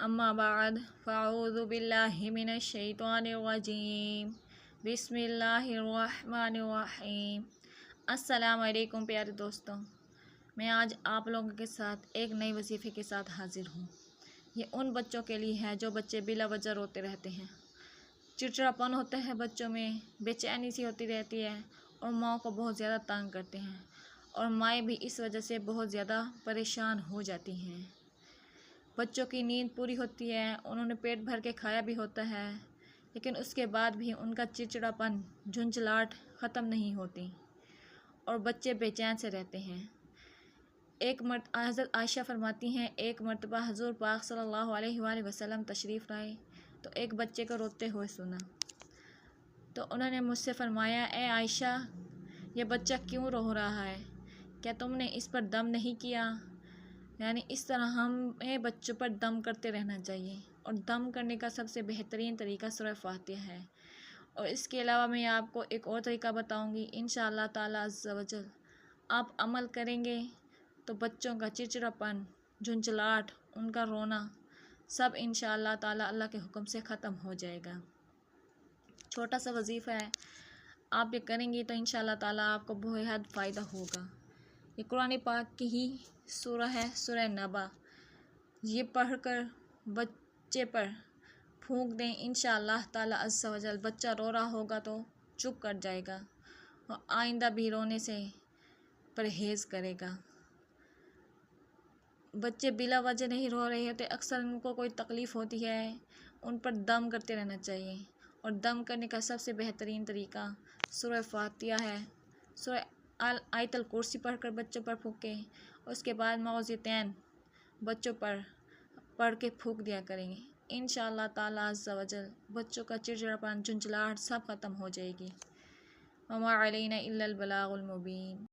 اما بعد فاعوذ باللہ من الشیطان الرجیم بسم اللہ الرحمن الرحیم۔ السلام علیکم پیارے دوستوں، میں آج آپ لوگوں کے ساتھ ایک نئی وظیفے کے ساتھ حاضر ہوں۔ یہ ان بچوں کے لیے ہے جو بچے بلا وجہ روتے رہتے ہیں، چڑچڑاپن ہوتا ہے بچوں میں، بے چینی سی ہوتی رہتی ہے اور ماں کو بہت زیادہ تنگ کرتے ہیں، اور مائیں بھی اس وجہ سے بہت زیادہ پریشان ہو جاتی ہیں۔ بچوں کی نیند پوری ہوتی ہے، انہوں نے پیٹ بھر کے کھایا بھی ہوتا ہے، لیکن اس کے بعد بھی ان کا چڑچڑاپن، جھنجھلاہٹ ختم نہیں ہوتی اور بچے بے چین سے رہتے ہیں۔ حضرت عائشہ فرماتی ہیں، ایک مرتبہ حضور پاک صلی اللہ علیہ وآلہ وسلم تشریف لائے تو ایک بچے کو روتے ہوئے سنا، تو انہوں نے مجھ سے فرمایا، اے عائشہ، یہ بچہ کیوں رو رہا ہے؟ کیا تم نے اس پر دم نہیں کیا؟ یعنی اس طرح ہمیں بچوں پر دم کرتے رہنا چاہیے، اور دم کرنے کا سب سے بہترین طریقہ سورہ فاتحہ ہے۔ اور اس کے علاوہ میں آپ کو ایک اور طریقہ بتاؤں گی، انشاءاللہ تعالی عز و جل آپ عمل کریں گے تو بچوں کا چڑچڑاپن، جھنجھلاہٹ، ان کا رونا سب انشاءاللہ تعالی اللہ کے حکم سے ختم ہو جائے گا۔ چھوٹا سا وظیفہ ہے، آپ یہ کریں گی تو انشاءاللہ تعالی آپ کو بے حد فائدہ ہوگا۔ یہ قرآن پاک کی ہی سورہ ہے، سورہ نبا۔ یہ پڑھ کر بچے پر پھونک دیں، انشاءاللہ تعالی عز و جل بچہ رو رہا ہوگا تو چپ کر جائے گا اور آئندہ بھی رونے سے پرہیز کرے گا۔ بچے بلا وجہ نہیں رو رہے ہوتے، اکثر ان کو کوئی تکلیف ہوتی ہے، ان پر دم کرتے رہنا چاہیے، اور دم کرنے کا سب سے بہترین طریقہ سورہ فاتحہ ہے۔ سورہ آیت الکرسی پڑھ کر بچوں پر پھونکیں، اس کے بعد معوذتین بچوں پر پڑھ کے پھونک دیا کریں گے، انشاءاللہ تعالی عز و جل بچوں کا چڑچڑاپن، جھنجھلاہٹ سب ختم ہو جائے گی۔ وما علینا الا البلاغ المبین۔